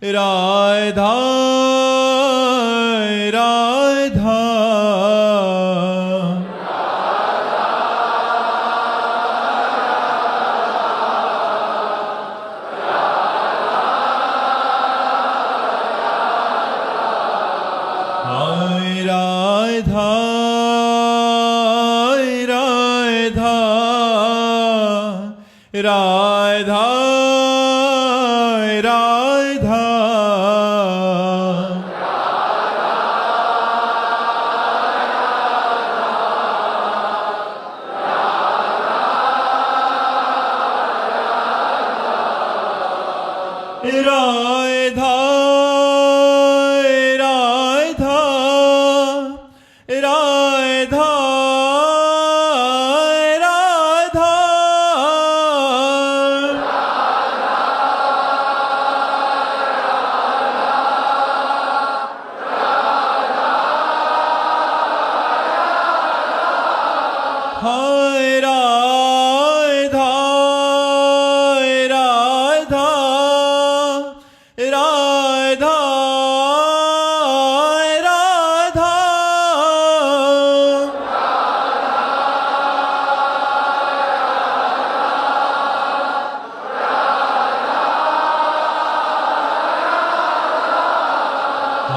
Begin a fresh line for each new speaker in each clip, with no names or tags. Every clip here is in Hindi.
राधा राधा राधा राधा राधा राधा राधा राधा हाय राधा राधा राधा राधा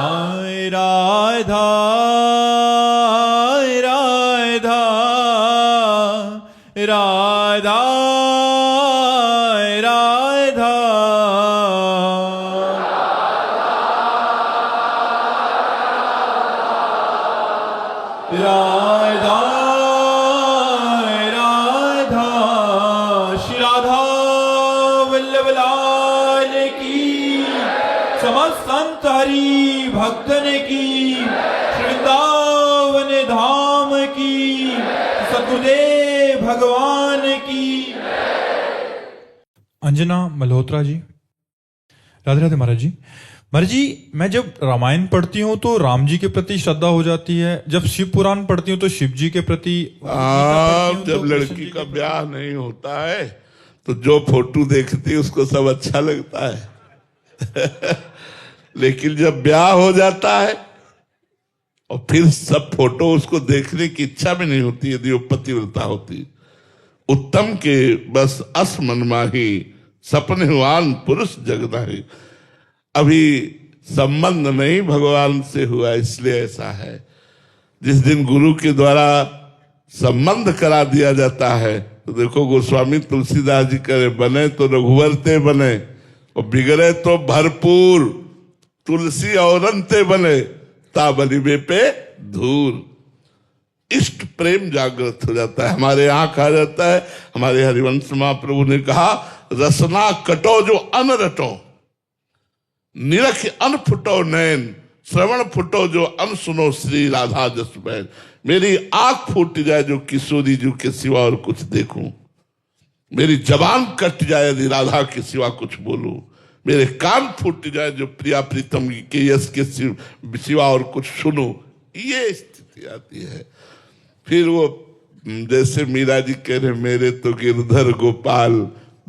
हाय राधा राधा राधा राधा राधा राधा श्री राधा वल्लभ लाल की, समस्त संत हरि भक्तन की, श्री वृंदावन धाम की, सद्गुरुदेव भगवान की।
अंजना मल्होत्रा जी। राधे राधे महाराज जी। महाराज जी, मैं जब रामायण पढ़ती हूँ तो राम जी के प्रति श्रद्धा हो जाती है, जब शिव पुराण पढ़ती हूँ तो शिव जी के प्रति।
जब लड़की का ब्याह नहीं होता है तो जो फोटो देखती है उसको सब अच्छा लगता है लेकिन जब ब्याह हो जाता है और फिर सब फोटो उसको देखने की इच्छा भी नहीं होती यदि वो पतिव्रता होती। उत्तम के बस अस मन माही, सपने हुआन पुरुष जग नाही। अभी संबंध नहीं भगवान से हुआ इसलिए ऐसा है। जिस दिन गुरु के द्वारा संबंध करा दिया जाता है तो देखो गोस्वामी तुलसीदास जी करे, बने तो रघुवर ते बने और बिगड़े तो भरपूर, तुलसी औरंते बने ताबलिबे पे धूल। इष्ट प्रेम जागृत हो जाता है, हमारे यहाँ कहा जाता है, हमारे हरिवंश महाप्रभु ने कहा, रसना कटो जो अन रटो, निरख अन फुटो नैन, श्रवण फुटो जो अन सुनो श्री राधा जस बैन। मेरी आंख फूट जाए जो किशोरी जी के सिवा और कुछ देखूं, मेरी जबान कट जाए यदि राधा के सिवा कुछ बोलूं, मेरे कान फूट जाए जो प्रिया प्रीतम के यश के सिवा और कुछ सुनो। ये स्थिति आती है। फिर वो जैसे मीरा जी कह रहे, मेरे तो गिरधर गोपाल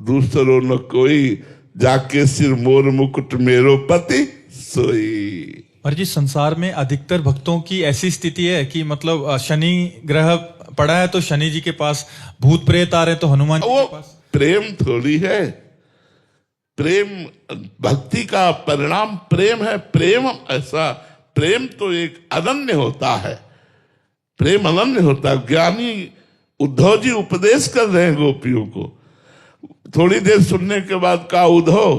दूसरो न कोई, जाके सिर मोर मुकुट मेरो पति सोई।
महाराज जी, संसार में अधिकतर भक्तों की ऐसी स्थिति है कि मतलब शनि ग्रह पड़ा है तो शनि जी के पास, भूत प्रेत आ रहे तो हनुमान जी के पास।
प्रेम थोड़ी है, प्रेम भक्ति का परिणाम प्रेम है। प्रेम ऐसा, प्रेम तो एक अनन्य होता है, प्रेम अनन्य होता है। ज्ञानी उद्धव जी उपदेश कर रहे हैं गोपियों को, थोड़ी देर सुनने के बाद कहा, उद्धव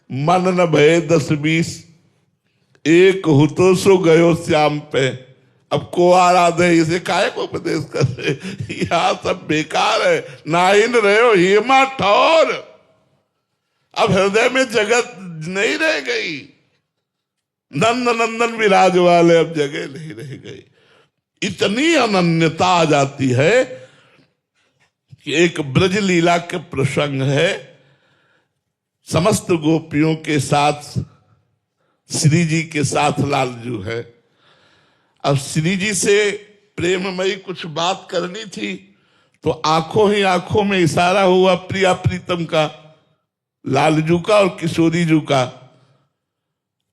मन न भय 10-20, एक हो तो सो गयो श्याम पे। अब को आराधे इसे काहे को उपदेश कर रहे, यहाँ सब बेकार है, नाहिन रहे हो हेमा ठौर। अब हृदय में जगत नहीं रह गई, नंद नंदन विराज वाले अब जगह नहीं रह गई। इतनी अनन्यता आ जाती है कि एक ब्रज लीला के प्रसंग है, समस्त गोपियों के साथ श्री जी के साथ लालजू है। अब श्री जी से प्रेममयी कुछ बात करनी थी तो आंखों ही आंखों में इशारा हुआ प्रिया प्रीतम का, लालजू का और किशोरी जू का।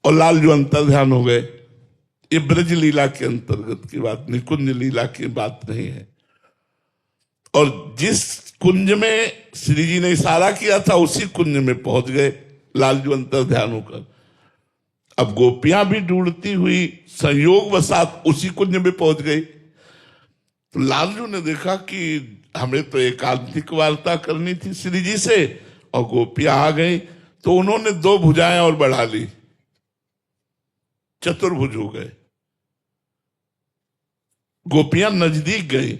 और लालजू अंतर ध्यान हो गए। ये ब्रज लीला के अंतर्गत की बात, निकुंज लीला की बात नहीं है। और जिस कुंज में श्री जी ने इशारा किया था उसी कुंज में पहुंच गए लालजू अंतर ध्यान होकर। अब गोपियां भी ढूंढती हुई संयोग वसात उसी कुंज में पहुंच गई। तो लालजू ने देखा कि हमें तो एकांतिक वार्ता करनी थी श्री जी से, और गोपियां आ गई, तो उन्होंने 2 भुजाएं और बढ़ा ली, चतुर्भुज हो गए। गोपियां नजदीक गई,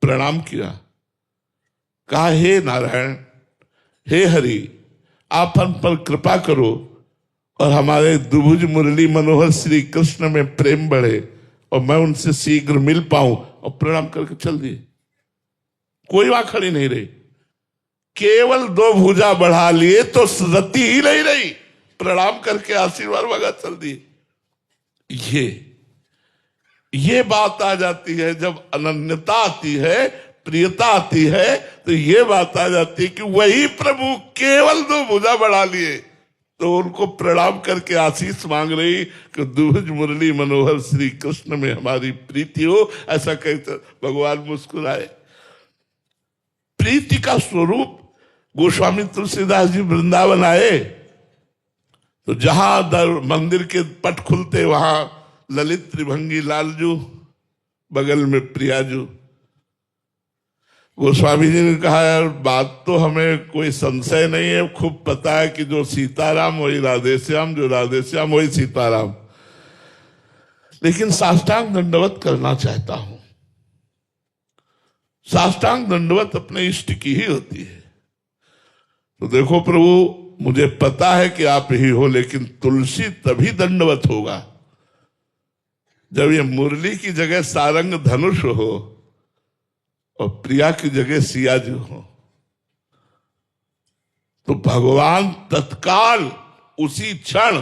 प्रणाम किया, कहा हे नारायण, हे हरि, आप हम पर कृपा करो और हमारे दुभुज मुरली मनोहर श्री कृष्ण में प्रेम बढ़े और मैं उनसे शीघ्र मिल पाऊं। और प्रणाम करके चल दिए, कोई वहां खड़ी नहीं रही। केवल 2 भुजा बढ़ा लिए तो रति ही नहीं रही, प्रणाम करके आशीर्वाद वगैरह चल दिए। ये बात आ जाती है जब अनन्यता आती है, प्रियता आती है, तो ये बात आ जाती है कि वही प्रभु केवल 2 भुजा बढ़ा लिए तो उनको प्रणाम करके आशीष मांग रही कि दुभुज मुरली मनोहर श्री कृष्ण में हमारी प्रीति हो। ऐसा कहते भगवान मुस्कुराए। प्रीति का स्वरूप गोस्वामी तुलसीदास जी वृंदावन आए तो जहां मंदिर के पट खुलते वहां ललित त्रिभंगी लालजू, बगल में प्रियाजू। गोस्वामी जी ने कहा यार बात तो हमें कोई संशय नहीं है, खूब पता है कि जो सीताराम वही राधेश्याम, जो राधेश्याम वही सीताराम, लेकिन साष्टांग दंडवत करना चाहता हूं। साष्टांग दंडवत अपने इष्ट की ही होती है। तो देखो प्रभु, मुझे पता है कि आप ही हो, लेकिन तुलसी तभी दंडवत होगा जब ये मुरली की जगह सारंग धनुष हो और प्रिया की जगह सियाजू हो। तो भगवान तत्काल उसी क्षण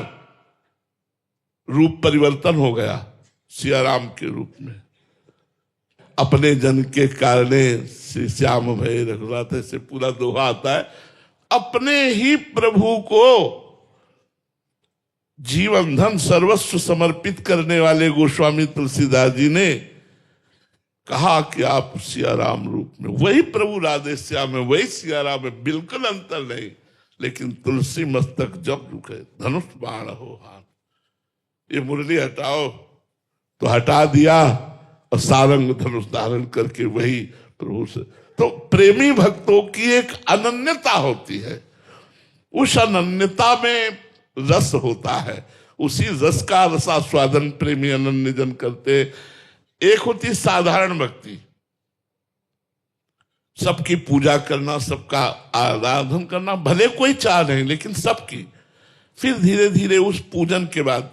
रूप परिवर्तन हो गया सियाराम के रूप में। अपने जन के कारणे श्री श्याम भय रघुनाथ से पूरा दोहा आता है। अपने ही प्रभु को जीवन धन सर्वस्व समर्पित करने वाले गोस्वामी तुलसीदास जी ने कहा कि आप सियाराम रूप में, वही प्रभु राधे श्याम है, वही सियाराम है, बिल्कुल अंतर नहीं। लेकिन तुलसी मस्तक जब रुके धनुष बाण हो हाथ, ये मुरली हटाओ तो हटा दिया और सारंग धनुष धारण करके वही प्रभु से। तो प्रेमी भक्तों की एक अनन्यता होती है, उस अनन्यता में रस होता है, उसी रस का रसास्वादन प्रेमी अनन्य जन करते। एक होती साधारण भक्ति, सबकी पूजा करना, सबका आराधन करना, भले कोई चाह नहीं लेकिन सबकी। फिर धीरे धीरे उस पूजन के बाद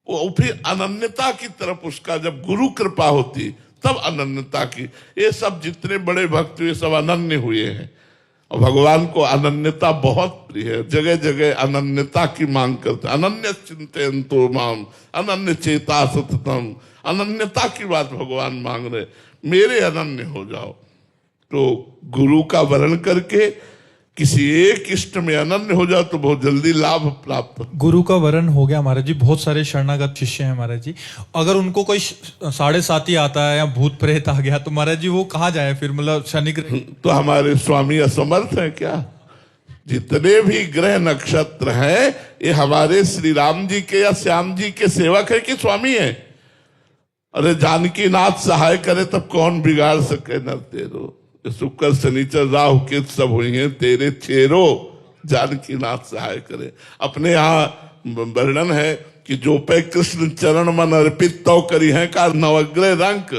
वो फिर अनन्यता की तरफ उसका, जब गुरु कृपा होती तब अनन्यता की। ये सब जितने बड़े भक्त ये सब अनन्य हुए हैं और भगवान को अनन्यता बहुत प्रिय है। जगह जगह अनन्यता की मांग करते, अनन्य चिंतयन्तो माम अनन्य चेता सततम। अनन्यता की बात भगवान मांग रहे, मेरे अनन्य हो जाओ। तो गुरु का वर्ण करके किसी एक इष्ट में अनन्य हो जाओ तो बहुत जल्दी लाभ प्राप्त।
गुरु का वरण हो गया महाराज जी, बहुत सारे शरणागत शिष्य हैं महाराज जी। अगर उनको कोई 7.5 आता है या भूत प्रेत आ गया तो महाराज जी वो कहाँ जाए फिर, मतलब शनि ग्रह?
तो हमारे स्वामी असमर्थ हैं क्या? जितने भी ग्रह नक्षत्र हैं ये हमारे श्री राम जी के या श्याम जी के सेवक है कि स्वामी है? अरे जानकी नाथ सहाय करे तब कौन बिगाड़ सके न तेरो। शुक्र शनिचर राहु केतु सब हुई हैं तेरे चेरो, जानकी नाथ सहाय करे। अपने यहाँ वर्णन है कि जो पे कृष्ण चरण मन अर्पित तो करी है का नवग्रह रंक।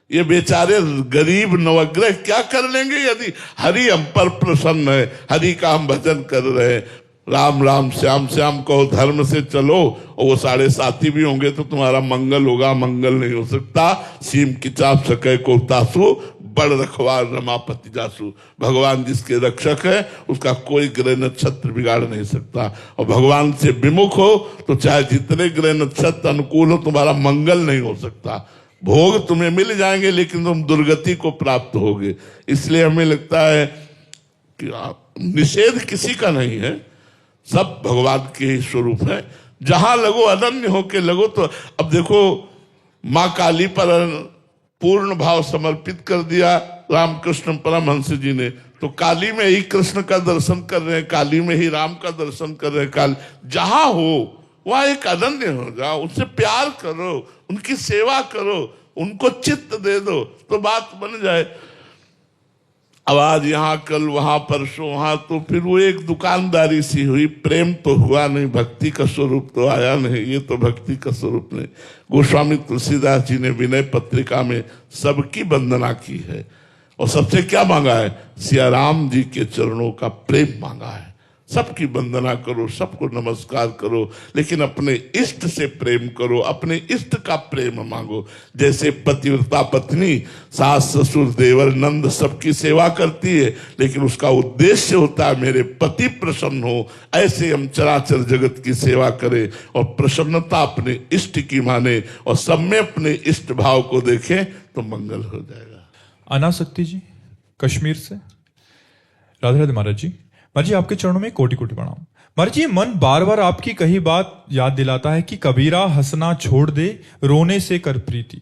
ये बेचारे गरीब नवग्रह क्या कर लेंगे यदि हरि हम पर प्रसन्न है, हरि का हम भजन कर रहे हैं। राम राम श्याम श्याम कहो, धर्म से चलो, और वो 7.5 भी होंगे तो तुम्हारा मंगल होगा, मंगल नहीं हो सकता। सीम की चाप सके को तासु, बड़ रखवार रमापति जासु। भगवान जिसके रक्षक है उसका कोई ग्रह नक्षत्र बिगाड़ नहीं सकता। और भगवान से विमुख हो तो चाहे जितने ग्रह नक्षत्र अनुकूल हो तुम्हारा मंगल नहीं हो सकता। भोग तुम्हें मिल जाएंगे लेकिन तुम दुर्गति को प्राप्त होगे। इसलिए हमें लगता है कि निषेध किसी का नहीं है, सब भगवान के ही स्वरूप है। जहां लगो अनन्य होके लगो। तो अब देखो माँ काली पर पूर्ण भाव समर्पित कर दिया रामकृष्ण परमहंस जी ने, तो काली में ही कृष्ण का दर्शन कर रहे हैं, काली में ही राम का दर्शन कर रहे हैं। काली जहां हो वहां एक अनन्य हो जाओ, उनसे प्यार करो, उनकी सेवा करो, उनको चित्त दे दो, तो बात बन जाए। अब आज यहाँ कल वहां परसों वहां, तो फिर वो एक दुकानदारी सी हुई, प्रेम तो हुआ नहीं, भक्ति का स्वरूप तो आया नहीं। ये तो भक्ति का स्वरूप नहीं। गोस्वामी तुलसीदास जी ने विनय पत्रिका में सबकी वंदना की है और सबसे क्या मांगा है? सिया राम जी के चरणों का प्रेम मांगा है। सबकी वंदना करो, सबको नमस्कार करो, लेकिन अपने इष्ट से प्रेम करो, अपने इष्ट का प्रेम मांगो। जैसे पतिव्रता पत्नी सास ससुर देवर नंद सबकी सेवा करती है, लेकिन उसका उद्देश्य होता है मेरे पति प्रसन्न हो। ऐसे हम चराचर जगत की सेवा करें और प्रसन्नता अपने इष्ट की माने और सब में अपने इष्ट भाव को देखें, तो मंगल हो जाएगा।
अनासक्ति जी कश्मीर से। राधे राधे महाराज जी। महाराज जी आपके चरणों में कोटि कोटि प्रणाम। महाराज जी मन बार बार आपकी कही बात याद दिलाता है कि कबीरा हंसना छोड़ दे, रोने से कर प्रीति।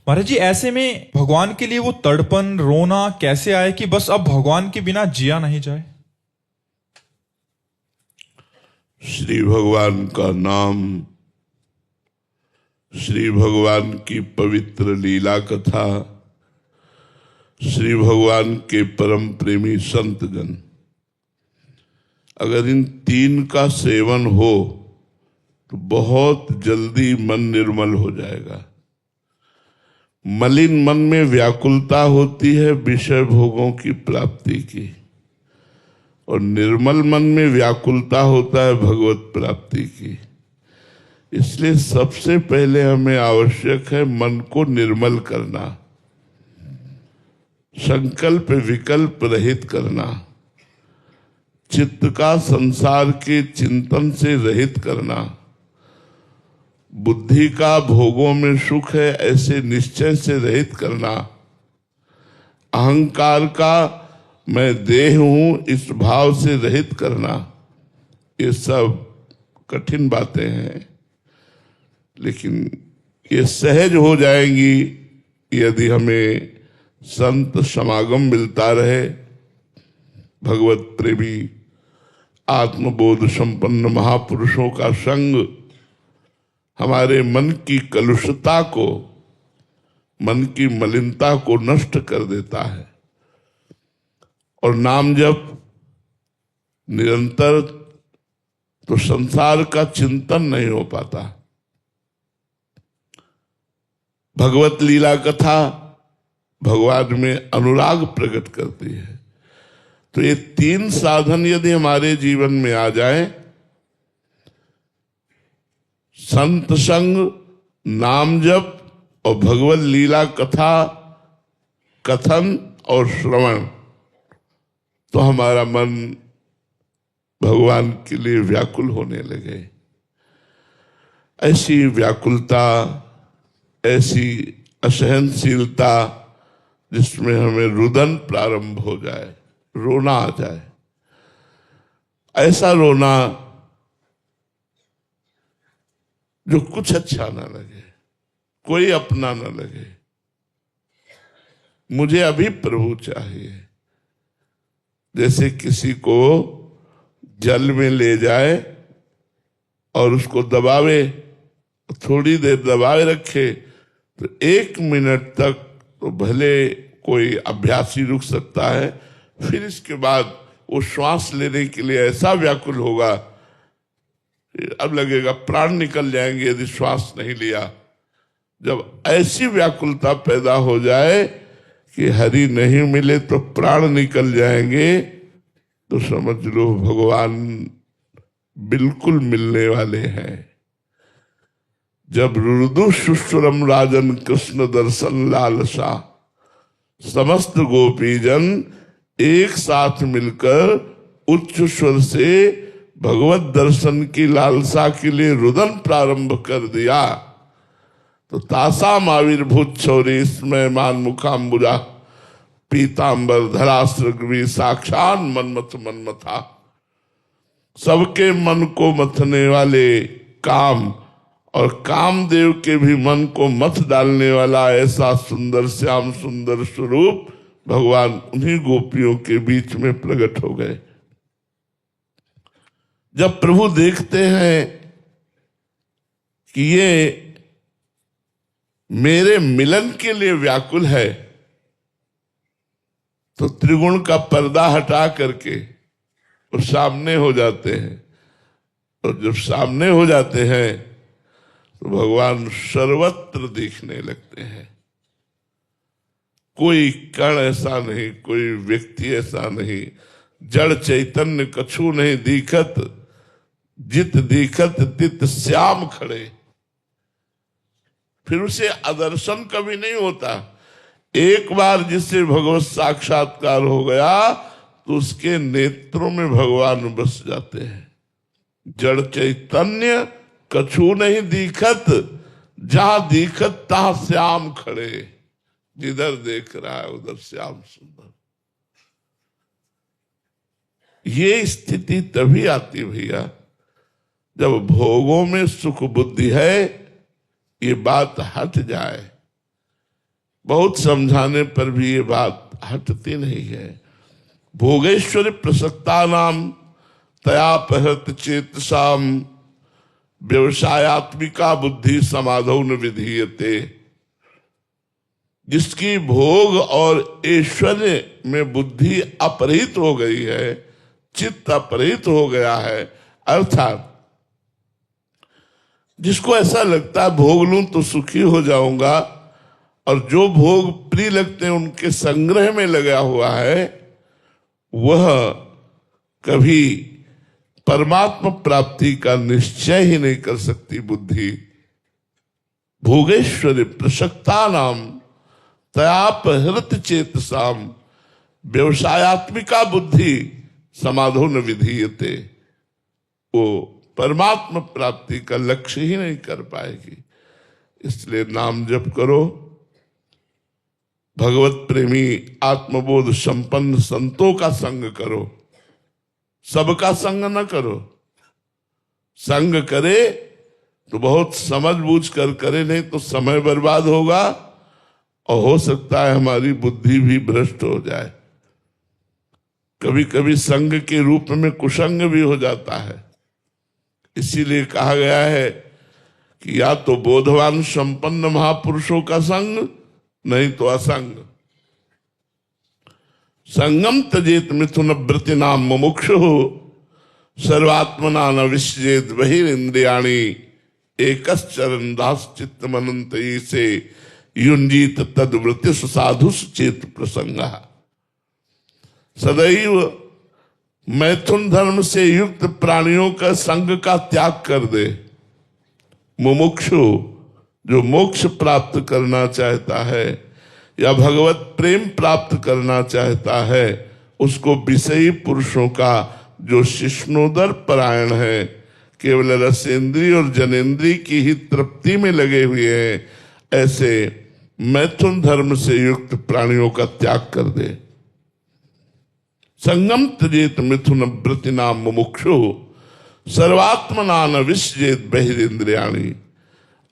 महाराज जी ऐसे में भगवान के लिए वो तड़पन रोना कैसे आए कि बस अब भगवान के बिना जिया नहीं जाए?
श्री भगवान का नाम, श्री भगवान की पवित्र लीला कथा, श्री भगवान के परम प्रेमी संतजन, अगर इन तीन का सेवन हो तो बहुत जल्दी मन निर्मल हो जाएगा। मलिन मन में व्याकुलता होती है विषय भोगों की प्राप्ति की, और निर्मल मन में व्याकुलता होता है भगवत प्राप्ति की। इसलिए सबसे पहले हमें आवश्यक है मन को निर्मल करना, संकल्प विकल्प रहित करना, चित्त का संसार के चिंतन से रहित करना, बुद्धि का भोगों में सुख है ऐसे निश्चय से रहित करना, अहंकार का मैं देह हूं इस भाव से रहित करना। ये सब कठिन बातें हैं, लेकिन ये सहज हो जाएंगी यदि हमें संत समागम मिलता रहे, भगवत प्रेमी आत्मबोध संपन्न महापुरुषों का संग हमारे मन की कलुषता को, मन की मलिनता को नष्ट कर देता है। और नाम जप निरंतर, तो संसार का चिंतन नहीं हो पाता। भगवत लीला कथा भगवान में अनुराग प्रकट करती है। तो ये तीन साधन यदि हमारे जीवन में आ जाए, संत संग, नाम जप और भगवत लीला कथा कथन और श्रवण, तो हमारा मन भगवान के लिए व्याकुल होने लगे। ऐसी व्याकुलता, ऐसी असहनशीलता जिसमें हमें रुदन प्रारंभ हो जाए, रोना आ जाए, ऐसा रोना जो कुछ अच्छा ना लगे, कोई अपना ना लगे, मुझे अभी प्रभु चाहिए। जैसे किसी को जल में ले जाए और उसको दबावे, थोड़ी देर दबाए रखे, तो 1 मिनट तक तो भले कोई अभ्यासी रुक सकता है, फिर इसके बाद वो श्वास लेने के लिए ऐसा व्याकुल होगा, अब लगेगा प्राण निकल जाएंगे यदि श्वास नहीं लिया। जब ऐसी व्याकुलता पैदा हो जाए कि हरि नहीं मिले तो प्राण निकल जाएंगे, तो समझ लो भगवान बिल्कुल मिलने वाले हैं। जब रुदु सुश्रम राजन कृष्ण दर्शन लालसा, समस्त गोपीजन एक साथ मिलकर उच्च स्वर से भगवत दर्शन की लालसा के लिए रुदन प्रारंभ कर दिया, तो तासाम आविर्भूत छौरी स्मय मान मुखाम्बुजा पीतांबर धराश्रग्वी साक्षान मनमथ मनमथा। सबके मन को मथने वाले काम और कामदेव के भी मन को मथ डालने वाला ऐसा सुंदर श्याम सुंदर स्वरूप भगवान उन्हीं गोपियों के बीच में प्रकट हो गए। जब प्रभु देखते हैं कि ये मेरे मिलन के लिए व्याकुल है, तो त्रिगुण का पर्दा हटा करके वो सामने हो जाते हैं। और जब सामने हो जाते हैं तो भगवान सर्वत्र दिखने लगते हैं। कोई कण ऐसा नहीं, कोई व्यक्ति ऐसा नहीं, जड़ चैतन्य कछु नहीं दिखत, जित दिखत तित श्याम खड़े। फिर उसे अदर्शन कभी नहीं होता। एक बार जिससे भगवत साक्षात्कार हो गया तो उसके नेत्रों में भगवान बस जाते हैं। जड़ चैतन्य कछु नहीं दिखत, जहां दिखत तहां श्याम खड़े। जिधर देख रहा है उधर श्याम सुंदर। ये स्थिति तभी आती भैया जब भोगों में सुख बुद्धि है, ये बात हट जाए। बहुत समझाने पर भी ये बात हटती नहीं है। भोगेश्वरी प्रसक्ता नाम तयापहृत चेतसाम व्यवसायत्मिका बुद्धि समाधौ न विधीयते। जिसकी भोग और ऐश्वर्य में बुद्धि अपहृत हो गई है, चित्त अपहृत हो गया है, अर्थात जिसको ऐसा लगता है भोग लूं तो सुखी हो जाऊंगा, और जो भोग प्रिय लगते हैं उनके संग्रह में लगा हुआ है, वह कभी परमात्मा प्राप्ति का निश्चय ही नहीं कर सकती बुद्धि। भोगेश्वरी प्रसक्ता नाम तयापहृत चेतसाम व्यवसायत्मिका बुद्धि समाधो न विधीयते। वो परमात्मा प्राप्ति का लक्ष्य ही नहीं कर पाएगी। इसलिए नाम जप करो, भगवत प्रेमी आत्मबोध संपन्न संतों का संग करो, सबका संग न करो। संग करे तो बहुत समझ बूझ कर करे, नहीं तो समय बर्बाद होगा और हो सकता है हमारी बुद्धि भी भ्रष्ट हो जाए। कभी कभी संग के रूप में कुसंग भी हो जाता है। इसीलिए कहा गया है कि या तो बोधवान संपन्न महापुरुषों का संग, नहीं तो असंग। संगम त्यजेत मिथुन व्रति नाम मुमुक्षु सर्वात्मना न विसृजेत बहिरिंद्रियाणि एकश्चरण दास चित्त मनंत से युंजीत तद्वृत्ति साधु चेत प्रसंग। सदैव मैथुन धर्म से युक्त प्राणियों का संग का त्याग कर दे। मुमुक्षु जो मोक्ष प्राप्त करना चाहता है या भगवत प्रेम प्राप्त करना चाहता है, उसको विषयी पुरुषों का जो शिष्णोदर परायण है, केवल रसेंद्री और जनेन्द्री की ही तृप्ति में लगे हुए हैं, ऐसे मैथुन धर्म से युक्त प्राणियों का त्याग कर दे। संगम त्यजेत मिथुन व्रति नाम मुमुक्षु सर्वात्मना न विसृजेत बहिरिंद्रियाणि।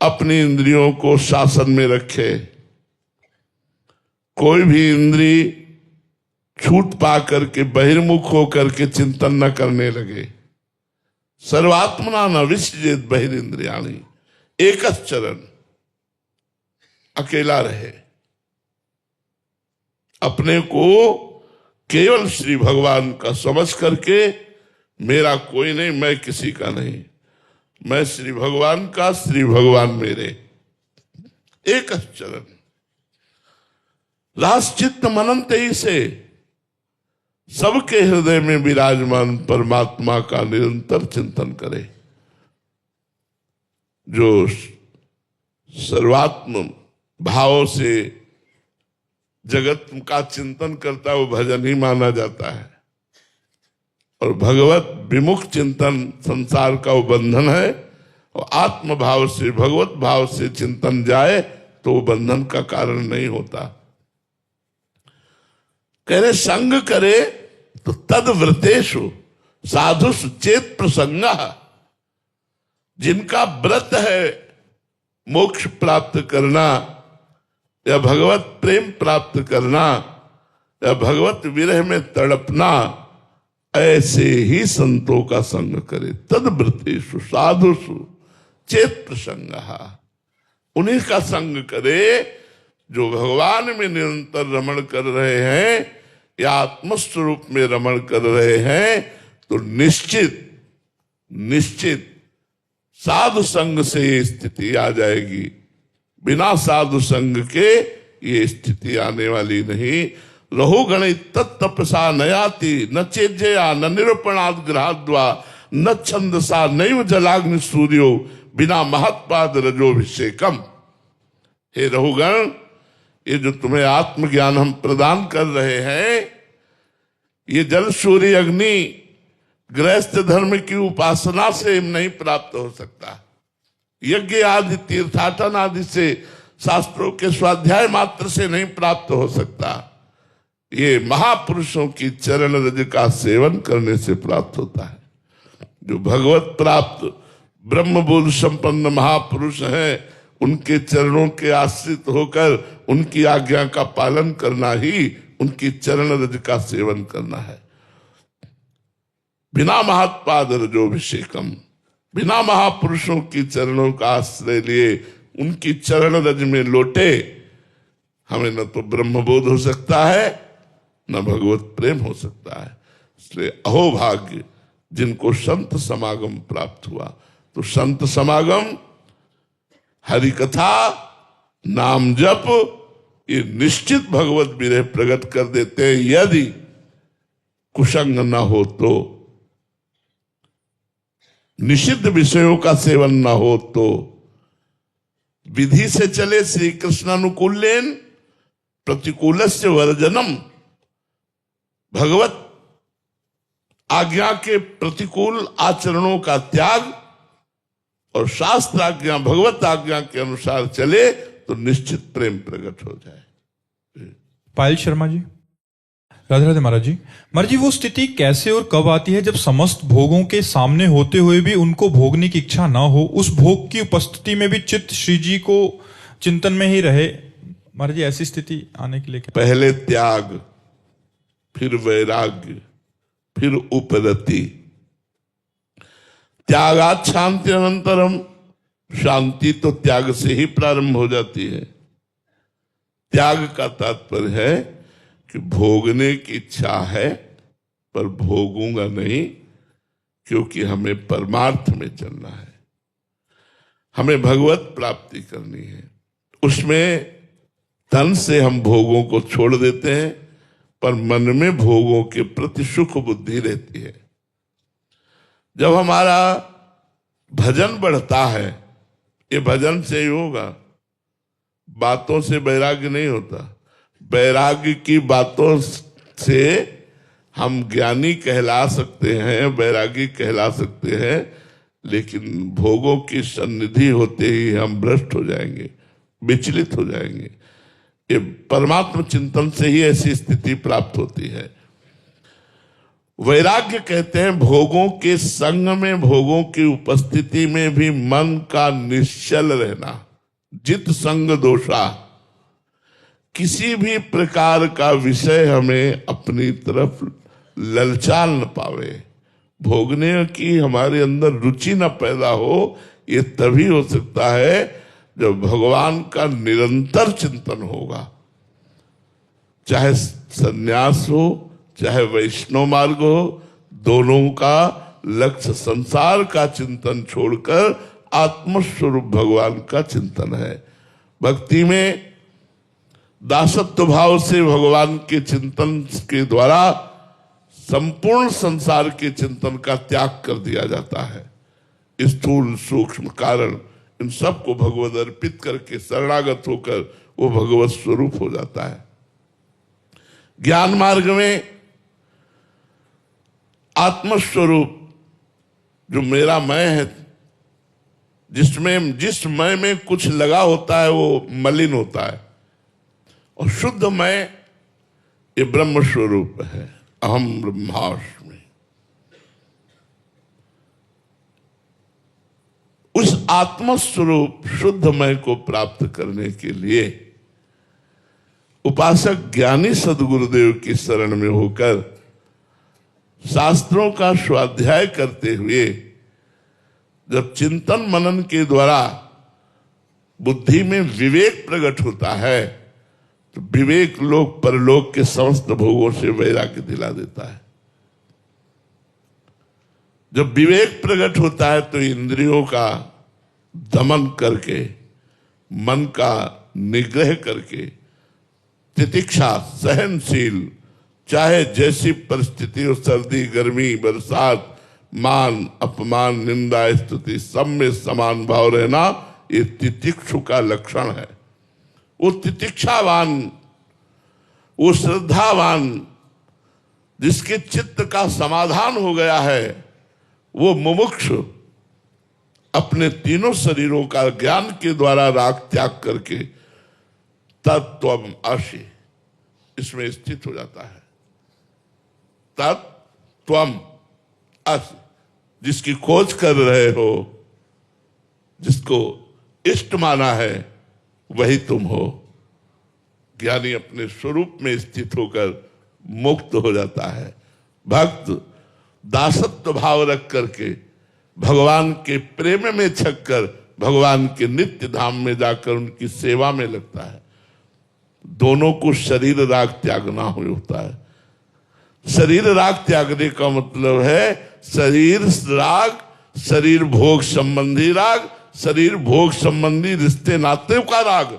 अपनी इंद्रियों को शासन में रखे। कोई भी इंद्री छूट पा करके बहिर्मुख होकर के चिंतन न करने लगे। सर्वात्मना न विसृजेत बहिरिंद्रियाणि। एकश्चरण अकेला रहे, अपने को केवल श्री भगवान का समझ करके मेरा कोई नहीं, मैं किसी का नहीं, मैं श्री भगवान का, श्री भगवान मेरे। एकश्चरण रासचित्त मनंत ही से सबके हृदय में विराजमान परमात्मा का निरंतर चिंतन करे। जो सर्वात्म भाव से जगत का चिंतन करता है वो भजन ही माना जाता है, और भगवत विमुख चिंतन संसार का वो बंधन है। और आत्म भाव से भगवत भाव से चिंतन जाए तो वो बंधन का कारण नहीं होता। कह रहे संग करे तो तद व्रतेषु साधु चेत प्रसंग, जिनका व्रत है मोक्ष प्राप्त करना या भगवत प्रेम प्राप्त करना या भगवत विरह में तड़पना, ऐसे ही संतों का संग करे। तद्व्रतेषु साधुषु चेत प्रसंग, उन्हीं का संग करे जो भगवान में निरंतर रमण कर रहे हैं या आत्मस्वरूप में रमण कर रहे हैं। तो निश्चित साधु संग से ये स्थिति आ जाएगी। बिना साधु संग के ये स्थिति आने वाली नहीं। रहुगण तत्तपसा नयाति न चेज्जया न निरूपणाद ग्रहाद्वा न छंदसा नैव जलाग्नि सूर्यो बिना महत्पाद रजोभिषेकम। हे रहुगण, ये जो तुम्हें आत्मज्ञान हम प्रदान कर रहे हैं, ये जल सूर्य अग्नि गृहस्थ धर्म की उपासना से नहीं प्राप्त हो सकता। यज्ञ आदि तीर्थाटन आदि से, शास्त्रों के स्वाध्याय मात्र से नहीं प्राप्त हो सकता। ये महापुरुषों की चरण रज का सेवन करने से प्राप्त होता है। जो भगवत प्राप्त ब्रह्मबोध संपन्न महापुरुष हैं, उनके चरणों के आश्रित होकर उनकी आज्ञा का पालन करना ही उनकी चरण रज का सेवन करना है। बिना महत्पाद रजोभिषेकम, बिना महापुरुषों की चरणों का आश्रय लिए उनकी चरण रज में लोटे हमें न तो ब्रह्मबोध हो सकता है न भगवत प्रेम हो सकता है। इसलिए अहोभाग्य जिनको संत समागम प्राप्त हुआ। तो संत समागम, हरि कथा, नाम जप, ये निश्चित भगवत विरह प्रकट कर देते हैं। यदि कुसंग न हो तो, निषिद्ध विषयों का सेवन न हो तो, विधि से चले श्री कृष्णानुकूलेन प्रतिकूलस्य वर्जनम, भगवत आज्ञा के प्रतिकूल आचरणों का त्याग और शास्त्र आज्ञा भगवत आज्ञा के अनुसार चले तो निश्चित प्रेम प्रकट हो जाए।
पायल शर्मा जी, राधे राधे महाराज जी। महाराज जी, वो स्थिति कैसे और कब आती है जब समस्त भोगों के सामने होते हुए भी उनको भोगने की इच्छा ना हो, उस भोग की उपस्थिति में भी चित्त श्री जी को चिंतन में ही रहे? महाराज जी, ऐसी स्थिति आने के लिए क्या?
पहले त्याग, फिर वैराग्य, फिर उपरति। त्यागात् शांति अनंतरम, शांति तो त्याग से ही प्रारंभ हो जाती है। त्याग का तात्पर्य है कि भोगने की इच्छा है पर भोगूंगा नहीं, क्योंकि हमें परमार्थ में चलना है, हमें भगवत प्राप्ति करनी है। उसमें तन से हम भोगों को छोड़ देते हैं, पर मन में भोगों के प्रति सुख बुद्धि रहती है। जब हमारा भजन बढ़ता है, ये भजन से ही होगा, बातों से वैराग्य नहीं होता। वैराग्य की बातों से हम ज्ञानी कहला सकते हैं, वैरागी कहला सकते हैं, लेकिन भोगों की सन्निधि होते ही हम भ्रष्ट हो जाएंगे, विचलित हो जाएंगे। ये परमात्मा चिंतन से ही ऐसी स्थिति प्राप्त होती है। वैराग्य कहते हैं भोगों के संग में, भोगों की उपस्थिति में भी मन का निश्चल रहना। जित संग दोषा, किसी भी प्रकार का विषय हमें अपनी तरफ ललचाल न पावे, भोगने की हमारे अंदर रुचि न पैदा हो। ये तभी हो सकता है जब भगवान का निरंतर चिंतन होगा। चाहे सन्यास हो, चाहे वैष्णव मार्ग हो, दोनों का लक्ष्य संसार का चिंतन छोड़कर आत्मस्वरूप भगवान का चिंतन है। भक्ति में दासत्व भाव से भगवान के चिंतन के द्वारा संपूर्ण संसार के चिंतन का त्याग कर दिया जाता है। स्थूल सूक्ष्म कारण इन सबको भगवद अर्पित करके शरणागत होकर वो भगवत स्वरूप हो जाता है। ज्ञान मार्ग में आत्मस्वरूप जो मेरा मैं है, जिस मैं में कुछ लगा होता है वो मलिन होता है, और शुद्ध मैं ये ब्रह्म स्वरूप है। अहम ब्रह्मास्मि। आत्मस्वरूप शुद्धमय को प्राप्त करने के लिए उपासक ज्ञानी सद्गुरुदेव की शरण में होकर शास्त्रों का स्वाध्याय करते हुए जब चिंतन मनन के द्वारा बुद्धि में विवेक प्रकट होता है तो विवेक लोक परलोक के समस्त भोगों से वैराग्य दिला देता है। जब विवेक प्रकट होता है तो इंद्रियों का दमन करके, मन का निग्रह करके, तितिक्षा, सहनशील, चाहे जैसी परिस्थिति हो, सर्दी गर्मी बरसात, मान अपमान निंदा स्तुति, सब में समान भाव रहना, ये तितिक्षु का लक्षण है। वो तितिक्षावान, वो श्रद्धावान, जिसके चित्त का समाधान हो गया है, वो मुमुक्षु अपने तीनों शरीरों का ज्ञान के द्वारा राग त्याग करके तत्त्वम असि इसमें स्थित हो जाता है। तत्त्वम असि, जिसकी खोज कर रहे हो, जिसको इष्ट माना है, वही तुम हो। ज्ञानी अपने स्वरूप में स्थित होकर मुक्त हो जाता है। भक्त दासत्व भाव रख करके भगवान के प्रेम में छककर भगवान के नित्य धाम में जाकर उनकी सेवा में लगता है। दोनों को शरीर राग त्यागना होता है। शरीर राग त्यागने का मतलब है शरीर राग, शरीर भोग संबंधी राग, शरीर भोग संबंधी रिश्ते नाते का राग,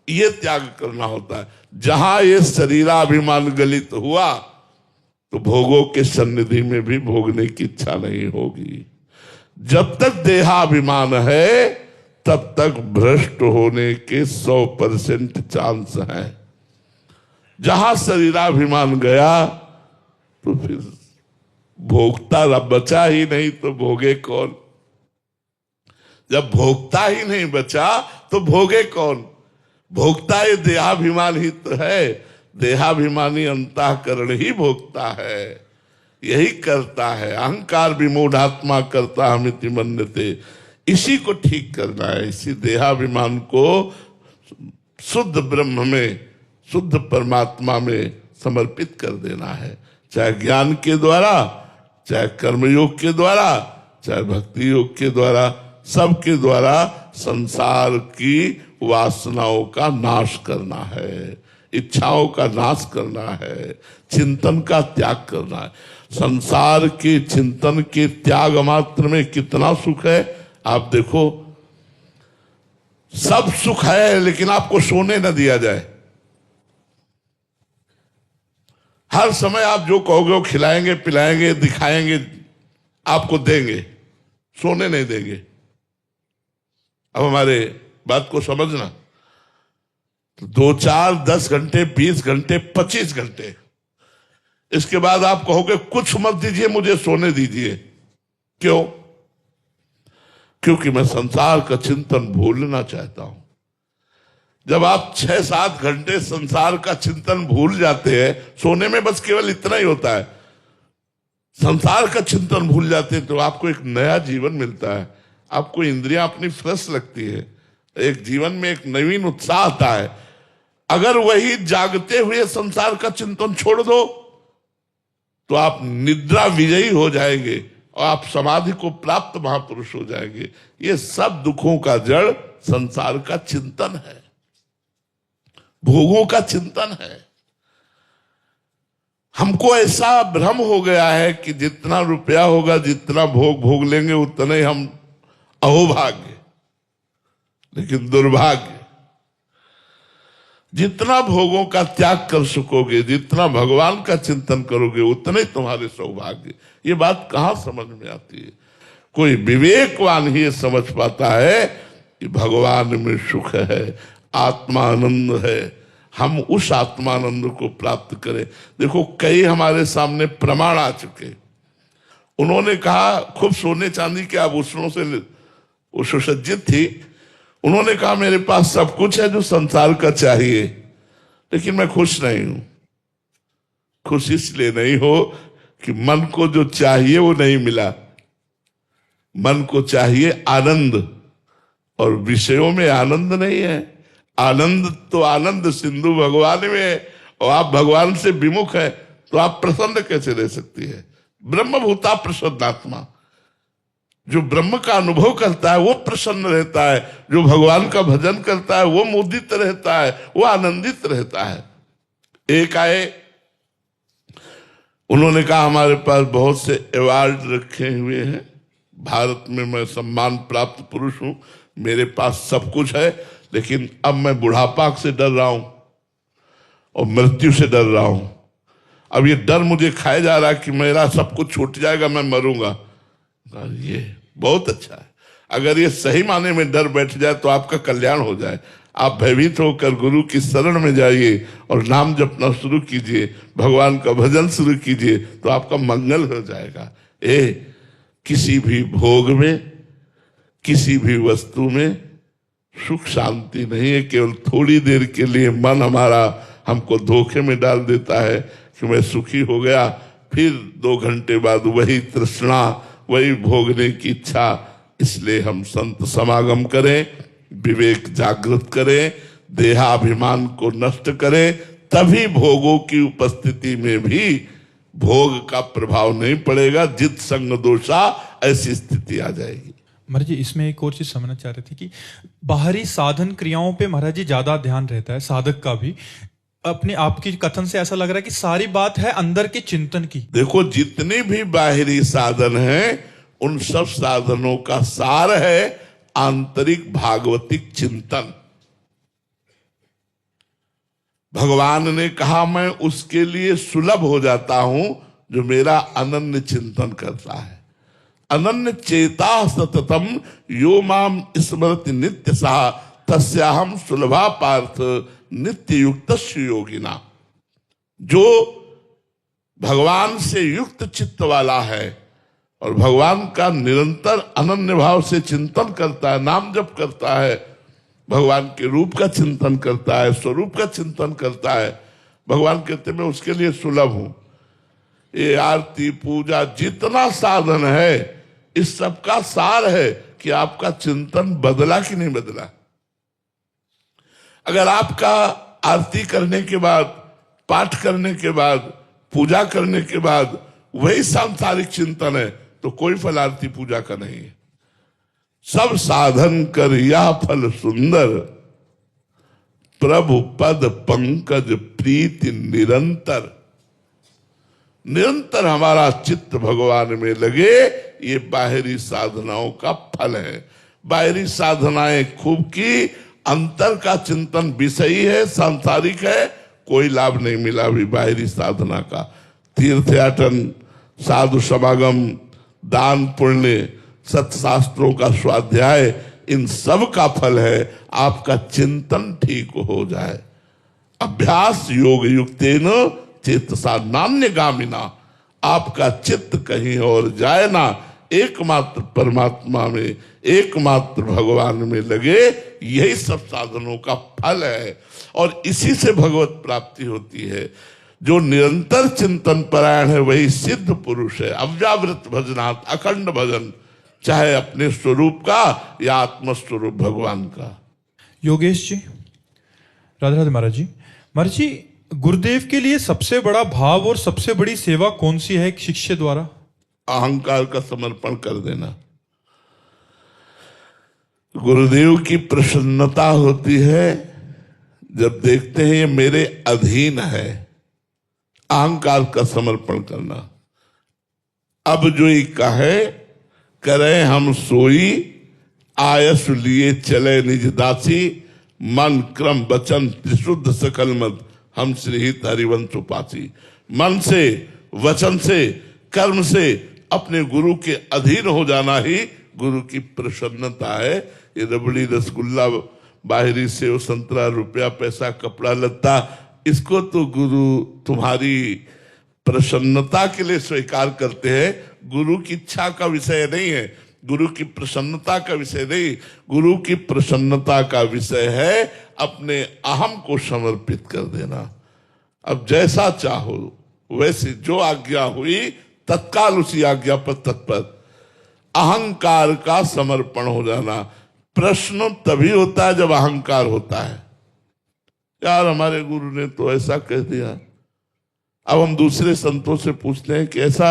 ये त्याग करना होता है। जहां ये शरीराभिमान गलित हुआ तो भोगों के सन्निधि में भी भोगने की इच्छा नहीं होगी। जब तक देहाभिमान है तब तक भ्रष्ट होने के 100% चांस है। जहां शरीराभिमान गया तो फिर भोगता बचा ही नहीं तो भोगे कौन। जब भोगता ही नहीं बचा तो भोगे कौन। भोगता ये देहाभिमान ही तो है। देहाभिमानी अंतःकरण ही भोगता है, यही करता है। अहंकार विमूढ़ात्मा करता हमिति मन्यते, इसी को ठीक करना है। इसी देहाभिमान को शुद्ध ब्रह्म में, शुद्ध परमात्मा में समर्पित कर देना है। चाहे ज्ञान के द्वारा, चाहे कर्मयोग के द्वारा, चाहे भक्ति योग के द्वारा, सबके द्वारा संसार की वासनाओं का नाश करना है, इच्छाओं का नाश करना है, चिंतन का त्याग करना है। संसार के चिंतन के त्याग मात्र में कितना सुख है आप देखो। सब सुख है लेकिन आपको सोने न दिया जाए। हर समय आप जो कहोगे वो खिलाएंगे, पिलाएंगे, दिखाएंगे, आपको देंगे, सोने नहीं देंगे। अब हमारे बात को समझना, 2, 4, 10 घंटे, 20 घंटे, 25 घंटे, इसके बाद आप कहोगे कुछ मत दीजिए, मुझे सोने दीजिए। क्यों? क्योंकि मैं संसार का चिंतन भूलना चाहता हूं। जब आप 6-7 घंटे संसार का चिंतन भूल जाते हैं, सोने में बस केवल इतना ही होता है, संसार का चिंतन भूल जाते हैं, तो आपको एक नया जीवन मिलता है। आपको इंद्रियां अपनी फ्रेश लगती है, एक जीवन में एक नवीन उत्साह आता है। अगर वही जागते हुए संसार का चिंतन छोड़ दो तो आप निद्रा विजयी हो जाएंगे और आप समाधि को प्राप्त महापुरुष हो जाएंगे। ये सब दुखों का जड़ संसार का चिंतन है, भोगों का चिंतन है। हमको ऐसा भ्रम हो गया है कि जितना रुपया होगा, जितना भोग भोग लेंगे, उतना ही हम अहोभाग्य। लेकिन दुर्भाग्य, जितना भोगों का त्याग कर सकोगे, जितना भगवान का चिंतन करोगे, उतने तुम्हारे सौभाग्य। ये बात कहां समझ में आती है? कोई विवेकवान ही समझ पाता है कि भगवान में सुख है, आत्मानंद है। हम उस आत्मानंद को प्राप्त करें। देखो, कई हमारे सामने प्रमाण आ चुके। उन्होंने कहा खूब सोने चांदी के आभूषणों से वो सुसज्जित थी। उन्होंने कहा मेरे पास सब कुछ है जो संसार का चाहिए, लेकिन मैं खुश नहीं हूं। खुश इसलिए नहीं हो कि मन को जो चाहिए वो नहीं मिला। मन को चाहिए आनंद, और विषयों में आनंद नहीं है। आनंद तो आनंद सिंधु भगवान में है, और आप भगवान से विमुख है तो आप प्रसन्न कैसे रह सकती है? ब्रह्मभूता प्रसन्नात्मा, जो ब्रह्म का अनुभव करता है वो प्रसन्न रहता है, जो भगवान का भजन करता है वो मुदित रहता है, वो आनंदित रहता है। एक आए, उन्होंने कहा हमारे पास बहुत से अवार्ड रखे हुए हैं, भारत में मैं सम्मान प्राप्त पुरुष हूं, मेरे पास सब कुछ है, लेकिन अब मैं बुढ़ापा से डर रहा हूं और मृत्यु से डर रहा हूं। अब ये डर मुझे खाया जा रहा है कि मेरा सब कुछ छूट जाएगा, मैं मरूंगा। ये बहुत अच्छा है, अगर ये सही माने में डर बैठ जाए तो आपका कल्याण हो जाए। आप भयभीत होकर गुरु की शरण में जाइए और नाम जपना शुरू कीजिए, भगवान का भजन शुरू कीजिए, तो आपका मंगल हो जाएगा। किसी भी भोग में, किसी भी वस्तु में सुख शांति नहीं है। केवल थोड़ी देर के लिए मन हमारा हमको धोखे में डाल देता है कि मैं सुखी हो गया, फिर 2 घंटे बाद वही तृष्णा, वही भोगने की इच्छा। इसलिए हम संत समागम करें, विवेक जागृत करें, देहाभिमान को नष्ट करें, तभी भोगों की उपस्थिति में भी भोग का प्रभाव नहीं पड़ेगा। जित संग दोषा, ऐसी स्थिति आ जाएगी।
महाराज जी, इसमें एक और चीज समझना चाह रहे थे कि बाहरी साधन क्रियाओं पे महाराज जी ज्यादा ध्यान रहता है साधक का भी। अपने आपकी कथन से ऐसा लग रहा है कि सारी बात है अंदर के चिंतन की।
देखो, जितने भी बाहरी साधन हैं, उन सब साधनों का सार है आंतरिक भागवतिक चिंतन। भगवान ने कहा मैं उसके लिए सुलभ हो जाता हूं जो मेरा अनन्य चिंतन करता है। अनन्य चेता सततम यो माम स्मरति नित्य सा तस्याहम सुलभा पार्थ नित्य युक्त योगिना। जो भगवान से युक्त चित्त वाला है और भगवान का निरंतर अनन्य भाव से चिंतन करता है, नाम जप करता है, भगवान के रूप का चिंतन करता है, स्वरूप का चिंतन करता है, भगवान कहते मैं उसके लिए सुलभ हूं। ये आरती पूजा जितना साधन है, इस सब का सार है कि आपका चिंतन बदला कि नहीं बदला। अगर आपका आरती करने के बाद, पाठ करने के बाद, पूजा करने के बाद वही सांसारिक चिंतन है, तो कोई फल आरती पूजा का नहीं है। सब साधन कर या फल सुंदर, प्रभु पद पंकज प्रीति निरंतर। निरंतर हमारा चित्त भगवान में लगे, ये बाहरी साधनाओं का फल है। बाहरी साधनाएं खूब की, अंतर का चिंतन विषयी है, सांसारिक है, कोई लाभ नहीं मिला भी बाहरी साधना का। तीर्थयाटन, साधु समागम, दान पुण्य, सत्शास्त्रों का स्वाध्याय, इन सब का फल है आपका चिंतन ठीक हो जाए। अभ्यास योग युक्तेन चेतसा नान्य गामिना। आपका चित्त कहीं और जाए ना, एकमात्र परमात्मा में, एकमात्र भगवान में लगे, यही सब साधनों का फल है। और इसी से भगवत प्राप्ति होती है। जो निरंतर चिंतन परायण है वही सिद्ध पुरुष है। अव्यावृत भजनात्, अखंड भजन, चाहे अपने स्वरूप का या आत्मस्वरूप भगवान का।
योगेश जी, राधे राधे महाराज जी। महाराज जी, गुरुदेव के लिए सबसे बड़ा भाव और सबसे बड़ी सेवा कौन सी है एक शिष्य द्वारा?
अहंकार का समर्पण कर देना। गुरुदेव की प्रसन्नता होती है जब देखते हैं ये मेरे अधीन है। अहंकार का समर्पण करना। अब जो ही कहे करें हम सोई, आयस लिए चले निज दासी, मन क्रम वचन त्रिशुद्ध सकल मत, हम श्रीहित हरिवंश उपासी। मन से, वचन से, कर्म से अपने गुरु के अधीन हो जाना ही गुरु की प्रसन्नता है। ये रबड़ी, रसगुल्ला, बाहरी सेव संतरा, रुपया पैसा, कपड़ा लत्ता, इसको तो गुरु तुम्हारी प्रसन्नता के लिए स्वीकार करते हैं। गुरु की इच्छा का विषय नहीं है, गुरु की प्रसन्नता का विषय नहीं। गुरु की प्रसन्नता का विषय है अपने अहम को समर्पित कर देना। अब जैसा चाहो वैसे, जो आज्ञा हुई तत्काल उसी आज्ञा पर तत्पर। अहंकार का समर्पण हो जाना। प्रश्न तभी होता है जब अहंकार होता है। यार हमारे गुरु ने तो ऐसा कह दिया। अब हम दूसरे संतों से पूछते हैं कि ऐसा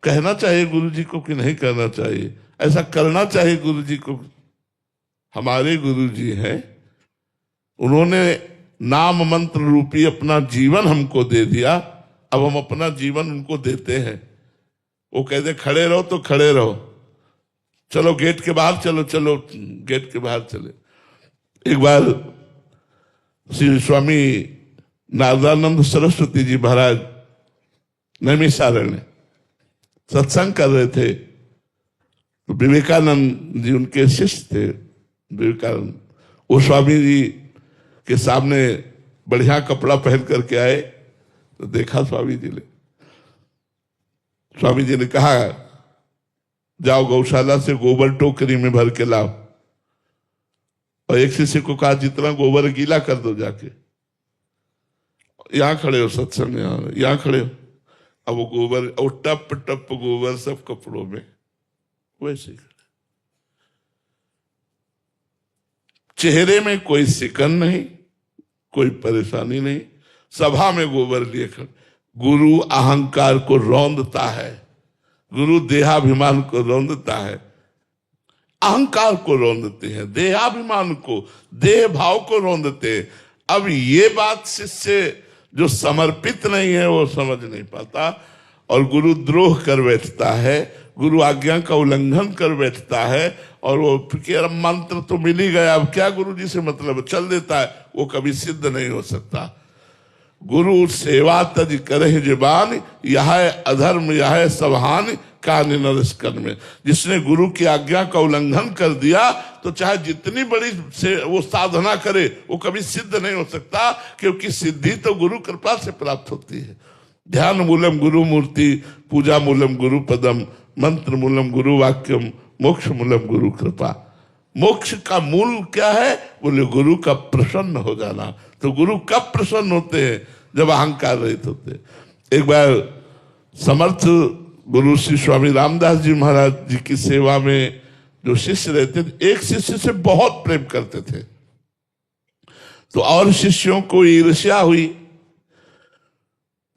कहना चाहिए गुरु जी को कि नहीं कहना चाहिए, ऐसा करना चाहिए गुरु जी को। हमारे गुरु जी हैं, उन्होंने नाम मंत्र रूपी अपना जीवन हमको दे दिया, अब हम अपना जीवन उनको देते हैं। वो कहते खड़े रहो तो खड़े रहो, चलो गेट के बाहर चलो, चलो गेट के बाहर चले। एक बार श्री स्वामी नारदानंद सरस्वती जी महाराज नैमिषारण्य सत्संग कर रहे थे, तो विवेकानंद जी उनके शिष्य थे। विवेकानंद वो स्वामी जी के सामने बढ़िया कपड़ा पहन करके आए, तो देखा स्वामी जी ने कहा जाओ गौशाला से गोबर टोकरी में भर के लाओ, और एक शिष्य को कहा जितना गोबर गीला कर दो जाके, यहां खड़े हो सत्संग, यहां खड़े हो। अब वो गोबर और टप टप गोबर सब कपड़ों में वैसे ही, चेहरे में कोई सिकन नहीं, कोई परेशानी नहीं, सभा में गोबर लिए खड़े। गुरु अहंकार को रौंदता है, गुरु देहाभिमान को रौंदता है, अहंकार को रौंदते हैं, देहाभिमान को, देह भाव को रौंदते हैं। अब ये बात शिष्य जो समर्पित नहीं है वो समझ नहीं पाता, और गुरु द्रोह कर बैठता है, गुरु आज्ञा का उल्लंघन कर बैठता है, और वो फिर मंत्र तो मिल ही गया, अब क्या गुरु जी से मतलब, चल देता है, वो कभी सिद्ध नहीं हो सकता। गुरु सेवा तज करे जुबान, यह अधर्म यह सबहान कान नरस कर्म। जिसने गुरु की आज्ञा का उल्लंघन कर दिया तो चाहे जितनी बड़ी से वो साधना करे वो कभी सिद्ध नहीं हो सकता, क्योंकि सिद्धि तो गुरु कृपा से प्राप्त होती है। ध्यान मूलम गुरु मूर्ति, पूजा मूलम गुरु पदम, मंत्र मूलम गुरु वाक्यम, मोक्ष मूलम गुरु कृपा। मोक्ष का मूल क्या है? बोले गुरु का प्रसन्न हो जाना। तो गुरु कब प्रसन्न होते हैं? जब अहंकार रहित होते हैं। एक बार समर्थ गुरु श्री स्वामी रामदास जी महाराज जी की सेवा में जो शिष्य रहते थे, एक शिष्य से बहुत प्रेम करते थे, तो और शिष्यों को ईर्ष्या हुई,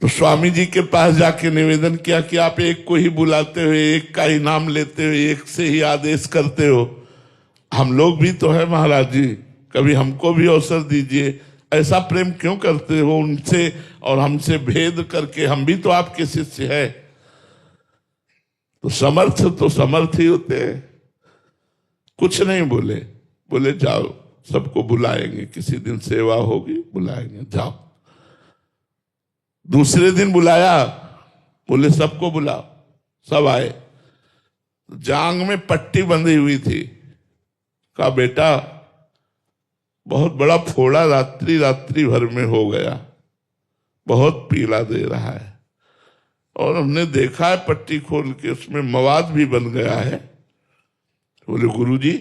तो स्वामी जी के पास जाके निवेदन किया कि आप एक को ही बुलाते हो, एक का ही नाम लेते हो, एक से ही आदेश करते हो, हम लोग भी तो है महाराज जी, कभी हमको भी अवसर दीजिए। ऐसा प्रेम क्यों करते हो उनसे और हमसे भेद करके? हम भी तो आपके शिष्य है। तो समर्थ ही होते हैं, कुछ नहीं बोले, बोले जाओ सबको बुलाएंगे, किसी दिन सेवा होगी बुलाएंगे, जाओ। दूसरे दिन बुलाया, बोले सबको बुलाओ, सब आए। जांग में पट्टी बंधी हुई थी, कहा बेटा बहुत बड़ा फोड़ा रात्रि भर में हो गया, बहुत पीला दे रहा है, और हमने देखा है पट्टी खोल के उसमें मवाद भी बन गया है। बोले गुरुजी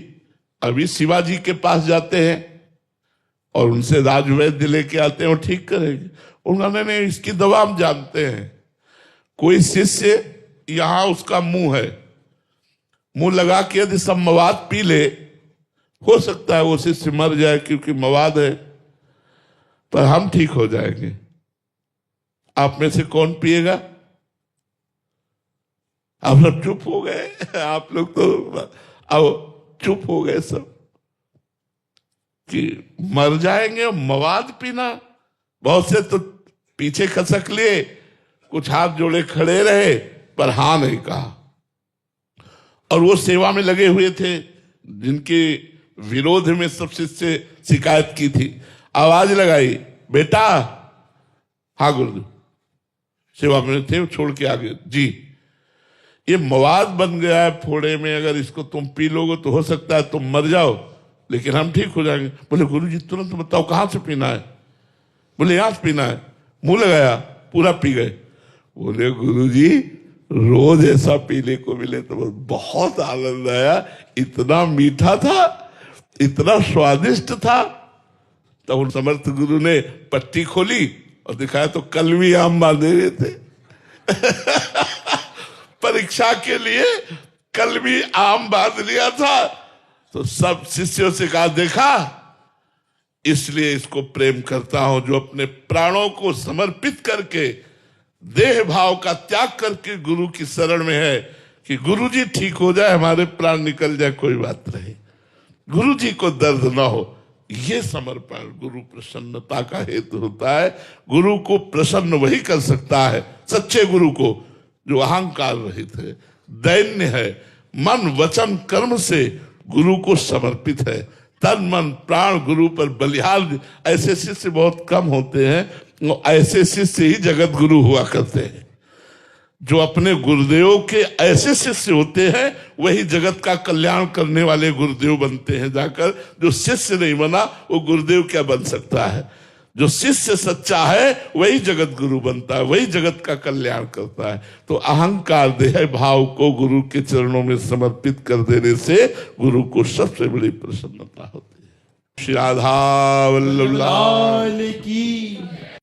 अभी शिवाजी के पास जाते हैं और उनसे राजवैद्य लेके आते हैं, वो ठीक करेंगे। उन्होंने नहीं, इसकी दवा हम जानते हैं। कोई शिष्य यहां उसका मुंह है, मुंह लगा के यदि सब मवाद पी ले, हो सकता है वो शिष्य मर जाए क्योंकि मवाद है, पर हम ठीक हो जाएंगे। आप में से कौन पिएगा? आप लोग चुप हो गए, आप लोग तो अब चुप हो गए सब कि मर जाएंगे, मवाद पीना। बहुत से तो पीछे खसक लिए, कुछ हाथ जोड़े खड़े रहे, पर हाँ नहीं कहा। और वो सेवा में लगे हुए थे जिनके विरोध में सब शिष्य शिकायत की थी, आवाज लगाई, बेटा। हाँ गुरुदेव, सेवा में थे, छोड़ के आगे। जी, ये मवाद बन गया है फोड़े में, अगर इसको तुम पी लोगे तो हो सकता है तुम मर जाओ, लेकिन हम ठीक हो जाएंगे। बोले गुरुजी तुरंत बताओ कहां से पीना है? बोले यहां से पीना है। मुंह लगाया, पूरा पी गए। बोले गुरुजी रोज ऐसा पीने को मिले तो बहुत आनंद आया, इतना मीठा था, इतना स्वादिष्ट था। तब उन समर्थ गुरु ने पट्टी खोली और दिखाया तो कलमी आम बांधे हुए थे। परीक्षा के लिए कलमी आम बांध लिया था, तो सब शिष्यों से कहा, देखा, इसलिए इसको प्रेम करता हूं, जो अपने प्राणों को समर्पित करके देह भाव का त्याग करके गुरु की शरण में है कि गुरु जी ठीक हो जाए, हमारे प्राण निकल जाए, कोई बात नहीं, गुरु जी को दर्द ना हो। ये समर्पण गुरु प्रसन्नता का हेतु होता है। गुरु को प्रसन्न वही कर सकता है, सच्चे गुरु को, जो अहंकार रहित है, दैन्य है, मन वचन कर्म से गुरु को समर्पित है, तन मन प्राण गुरु पर बलिहार। ऐसे शिष्य बहुत कम होते हैं, ऐसे शिष्य ही जगत गुरु हुआ करते हैं। जो अपने गुरुदेव के ऐसे शिष्य होते हैं वही जगत का कल्याण करने वाले गुरुदेव बनते हैं जाकर। जो शिष्य नहीं बना वो गुरुदेव क्या बन सकता है? जो शिष्य सच्चा है वही जगत गुरु बनता है, वही जगत का कल्याण करता है। तो अहंकार देह भाव को गुरु के चरणों में समर्पित कर देने से गुरु को सबसे बड़ी प्रसन्नता होती है। श्री राधा वल्लभ
लाल की